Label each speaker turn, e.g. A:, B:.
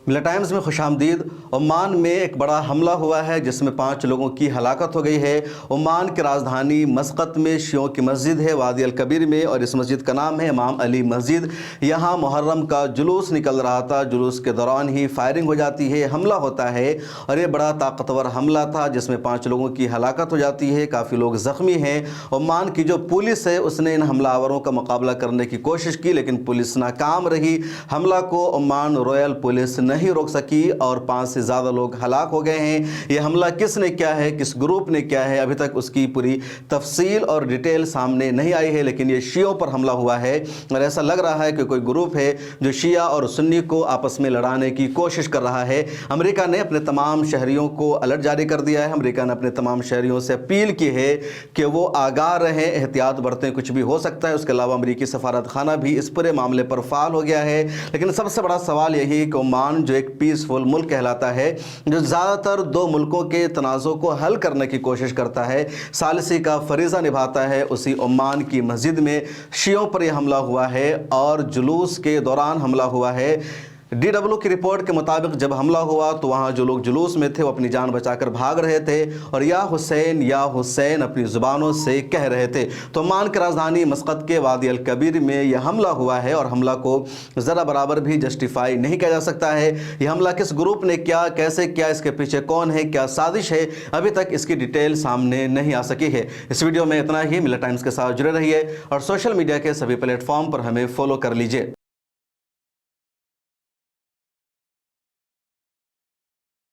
A: ملا ٹائمز میں خوش آمدید۔ عمان میں ایک بڑا حملہ ہوا ہے جس میں 5 لوگوں کی ہلاکت ہو گئی ہے۔ عمان کی راجدھانی مسقط میں شیعوں کی مسجد ہے وادی الکبیر میں، اور اس مسجد کا نام ہے امام علی مسجد۔ یہاں محرم کا جلوس نکل رہا تھا، جلوس کے دوران ہی فائرنگ ہو جاتی ہے، حملہ ہوتا ہے، اور یہ بڑا طاقتور حملہ تھا جس میں 5 لوگوں کی ہلاکت ہو جاتی ہے، کافی لوگ زخمی ہیں۔ عمان کی جو پولیس ہے اس نے ان حملہ آوروں کا مقابلہ کرنے کی کوشش کی لیکن پولیس ناکام رہی۔ حملہ کو عمان رویل پولیس نہیں روک سکی اور 5 سے زیادہ لوگ ہلاک ہو گئے ہیں۔ یہ حملہ کس نے کیا ہے، کس گروپ نے کیا ہے، ابھی تک اس کی پوری تفصیل اور ڈیٹیل سامنے نہیں آئی ہے، لیکن یہ شیعوں پر حملہ ہوا ہے اور ایسا لگ رہا ہے کہ کوئی گروپ ہے جو شیعہ اور سنی کو آپس میں لڑانے کی کوشش کر رہا ہے۔ امریکہ نے اپنے تمام شہریوں کو الرٹ جاری کر دیا ہے۔ امریکہ نے اپنے تمام شہریوں سے اپیل کی ہے کہ وہ آگاہ رہیں، احتیاط برتیں، کچھ بھی ہو سکتا ہے۔ اس کے علاوہ امریکی سفارت خانہ بھی اس پورے معاملے پر فعال ہو گیا ہے، لیکن سب سے بڑا سوال یہی ہے کہ عمان جو ایک پیسفل ملک کہلاتا ہے، جو زیادہ تر 2 ملکوں کے تنازع کو حل کرنے کی کوشش کرتا ہے، ثالثی کا فریضہ نبھاتا ہے، اسی عمان کی مسجد میں شیعوں پر یہ حملہ ہوا ہے اور جلوس کے دوران حملہ ہوا ہے۔ DW کی رپورٹ کے مطابق جب حملہ ہوا تو وہاں جو لوگ جلوس میں تھے وہ اپنی جان بچا کر بھاگ رہے تھے اور یا حسین اپنی زبانوں سے کہہ رہے تھے۔ تو عمان کی راجدھانی مسقط کے وادی الکبیر میں یہ حملہ ہوا ہے اور حملہ کو ذرا برابر بھی جسٹیفائی نہیں کیا جا سکتا ہے۔ یہ حملہ کس گروپ نے کیا، کیسے کیا، اس کے پیچھے کون ہے، کیا سازش ہے، ابھی تک اس کی ڈیٹیل سامنے نہیں آ سکی ہے۔ اس ویڈیو میں اتنا ہی۔ ملا ٹائمز کے ساتھ جڑے رہیے اور سوشل میڈیا کے سبھی پلیٹ فارم پر ہمیں فالو کر لیجئے۔